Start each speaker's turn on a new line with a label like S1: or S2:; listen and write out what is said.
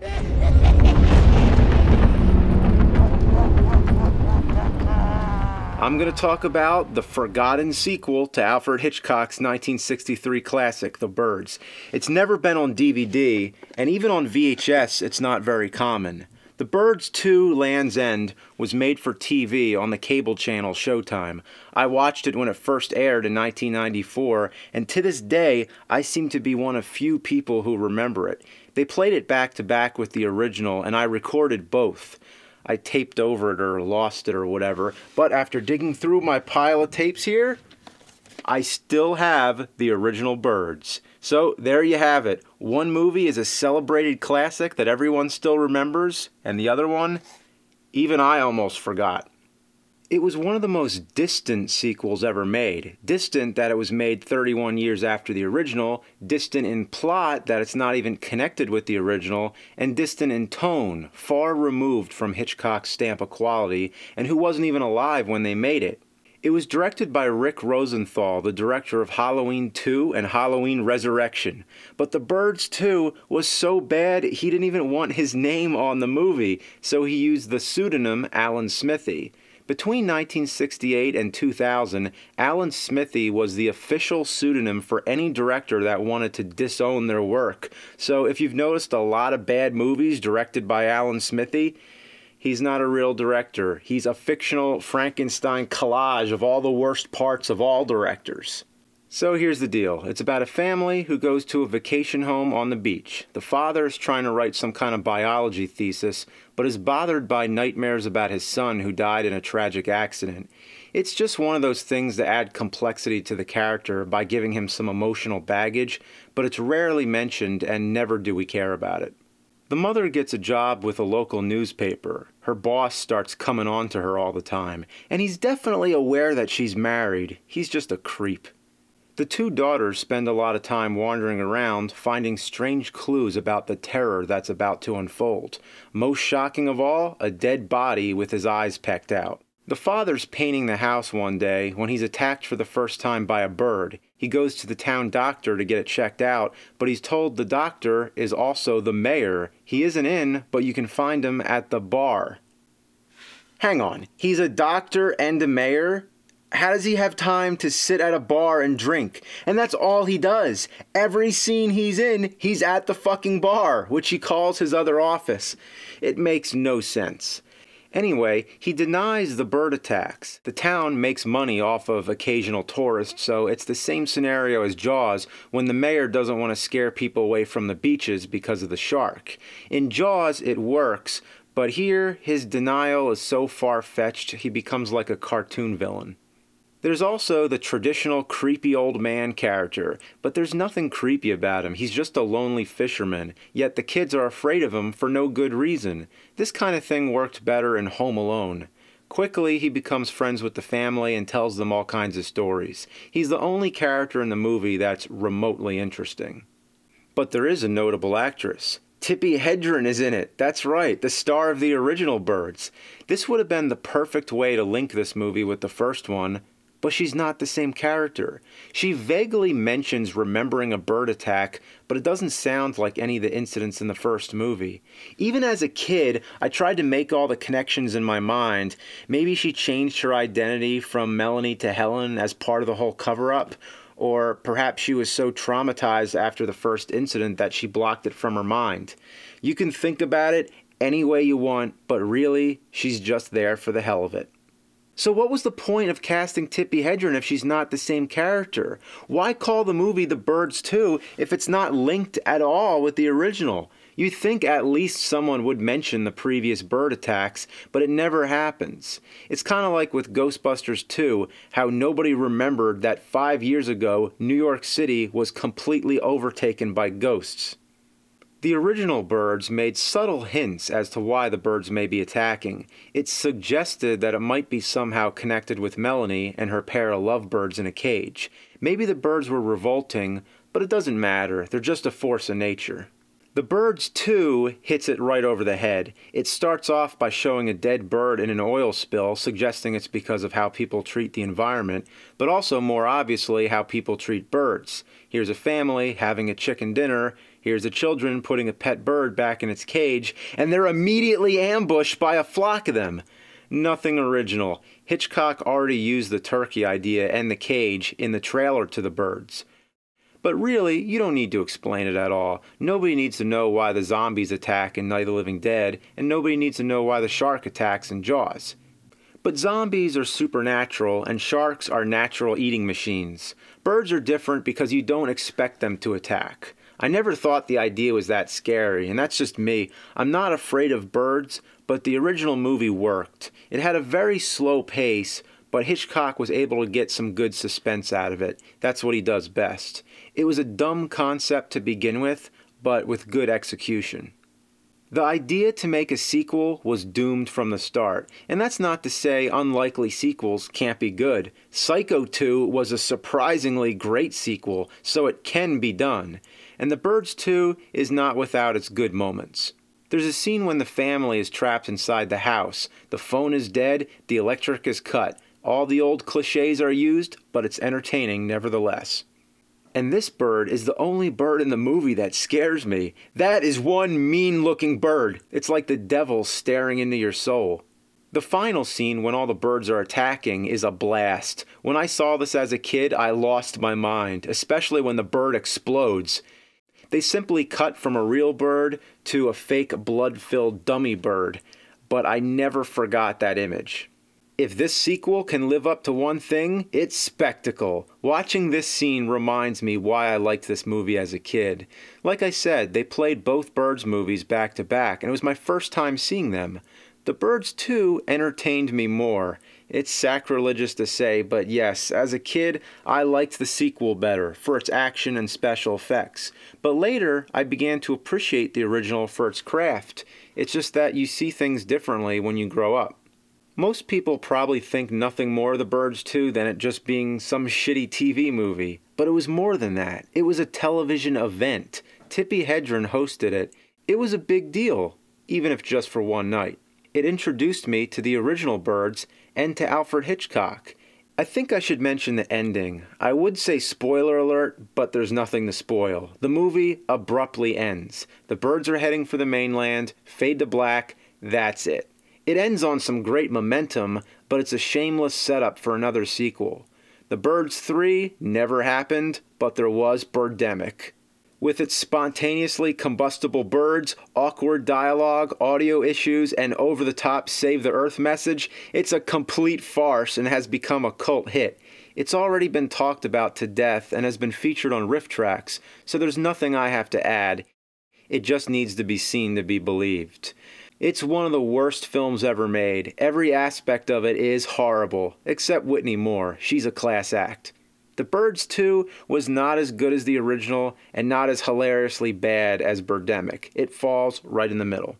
S1: I'm going to talk about the forgotten sequel to Alfred Hitchcock's 1963 classic, The Birds. It's never been on DVD, and even on VHS, it's not very common. The Birds 2: Land's End was made for TV on the cable channel Showtime. I watched it when it first aired in 1994, and to this day, I seem to be one of few people who remember it. They played it back to back with the original, and I recorded both. I taped over it or lost it or whatever, but after digging through my pile of tapes here, I still have the original Birds. So there you have it. One movie is a celebrated classic that everyone still remembers, and the other one, even I almost forgot. It was one of the most distant sequels ever made. Distant that it was made 31 years after the original, distant in plot that it's not even connected with the original, and distant in tone, far removed from Hitchcock's stamp of quality, and who wasn't even alive when they made it. It was directed by Rick Rosenthal, the director of Halloween 2 and Halloween Resurrection. But The Birds 2 was so bad he didn't even want his name on the movie, so he used the pseudonym Alan Smithee. Between 1968 and 2000, Alan Smithee was the official pseudonym for any director that wanted to disown their work. So if you've noticed a lot of bad movies directed by Alan Smithee, he's not a real director. He's a fictional Frankenstein collage of all the worst parts of all directors. So here's the deal. It's about a family who goes to a vacation home on the beach. The father is trying to write some kind of biology thesis, but is bothered by nightmares about his son who died in a tragic accident. It's just one of those things that add complexity to the character by giving him some emotional baggage, but it's rarely mentioned and never do we care about it. The mother gets a job with a local newspaper. Her boss starts coming on to her all the time, and he's definitely aware that she's married. He's just a creep. The two daughters spend a lot of time wandering around, finding strange clues about the terror that's about to unfold. Most shocking of all, a dead body with his eyes pecked out. The father's painting the house one day when he's attacked for the first time by a bird. He goes to the town doctor to get it checked out, but he's told the doctor is also the mayor. He isn't in, but you can find him at the bar. Hang on, he's a doctor and a mayor? How does he have time to sit at a bar and drink? And that's all he does. Every scene he's in, he's at the fucking bar, which he calls his other office. It makes no sense. Anyway, he denies the bird attacks. The town makes money off of occasional tourists, so it's the same scenario as Jaws when the mayor doesn't want to scare people away from the beaches because of the shark. In Jaws, it works, but here, his denial is so far-fetched, he becomes like a cartoon villain. There's also the traditional creepy old man character, but there's nothing creepy about him. He's just a lonely fisherman, yet the kids are afraid of him for no good reason. This kind of thing worked better in Home Alone. Quickly, he becomes friends with the family and tells them all kinds of stories. He's the only character in the movie that's remotely interesting. But there is a notable actress. Tippi Hedren is in it. That's right, the star of the original Birds. This would have been the perfect way to link this movie with the first one, but she's not the same character. She vaguely mentions remembering a bird attack, but it doesn't sound like any of the incidents in the first movie. Even as a kid, I tried to make all the connections in my mind. Maybe she changed her identity from Melanie to Helen as part of the whole cover-up, or perhaps she was so traumatized after the first incident that she blocked it from her mind. You can think about it any way you want, but really, she's just there for the hell of it. So what was the point of casting Tippi Hedren if she's not the same character? Why call the movie The Birds 2 if it's not linked at all with the original? You'd think at least someone would mention the previous bird attacks, but it never happens. It's kind of like with Ghostbusters 2, how nobody remembered that 5 years ago New York City was completely overtaken by ghosts. The original Birds made subtle hints as to why the birds may be attacking. It suggested that it might be somehow connected with Melanie and her pair of lovebirds in a cage. Maybe the birds were revolting, but it doesn't matter. They're just a force of nature. The Birds 2 hits it right over the head. It starts off by showing a dead bird in an oil spill, suggesting it's because of how people treat the environment, but also more obviously how people treat birds. Here's a family having a chicken dinner. Here's the children putting a pet bird back in its cage, and they're immediately ambushed by a flock of them. Nothing original. Hitchcock already used the turkey idea and the cage in the trailer to The Birds. But really, you don't need to explain it at all. Nobody needs to know why the zombies attack in Night of the Living Dead, and nobody needs to know why the shark attacks in Jaws. But zombies are supernatural, and sharks are natural eating machines. Birds are different because you don't expect them to attack. I never thought the idea was that scary, and that's just me. I'm not afraid of birds, but the original movie worked. It had a very slow pace, but Hitchcock was able to get some good suspense out of it. That's what he does best. It was a dumb concept to begin with, but with good execution. The idea to make a sequel was doomed from the start, and that's not to say unlikely sequels can't be good. Psycho 2 was a surprisingly great sequel, so it can be done. And The Birds 2 is not without its good moments. There's a scene when the family is trapped inside the house. The phone is dead, the electric is cut. All the old cliches are used, but it's entertaining nevertheless. And this bird is the only bird in the movie that scares me. That is one mean-looking bird. It's like the devil staring into your soul. The final scene, when all the birds are attacking, is a blast. When I saw this as a kid, I lost my mind, especially when the bird explodes. They simply cut from a real bird to a fake blood-filled dummy bird, but I never forgot that image. If this sequel can live up to one thing, it's spectacle. Watching this scene reminds me why I liked this movie as a kid. Like I said, they played both Birds movies back to back, and it was my first time seeing them. The Birds 2 entertained me more. It's sacrilegious to say, but yes, as a kid, I liked the sequel better for its action and special effects. But later, I began to appreciate the original for its craft. It's just that you see things differently when you grow up. Most people probably think nothing more of The Birds 2 than it just being some shitty TV movie. But it was more than that. It was a television event. Tippi Hedren hosted it. It was a big deal, even if just for one night. It introduced me to the original Birds and to Alfred Hitchcock. I think I should mention the ending. I would say spoiler alert, but there's nothing to spoil. The movie abruptly ends. The birds are heading for the mainland, fade to black, that's it. It ends on some great momentum, but it's a shameless setup for another sequel. The Birds 3 never happened, but there was Birdemic. With its spontaneously combustible birds, awkward dialogue, audio issues, and over-the-top Save the Earth message, it's a complete farce and has become a cult hit. It's already been talked about to death and has been featured on riff tracks, so there's nothing I have to add. It just needs to be seen to be believed. It's one of the worst films ever made. Every aspect of it is horrible, except Whitney Moore. She's a class act. The Birds 2 was not as good as the original and not as hilariously bad as Birdemic. It falls right in the middle.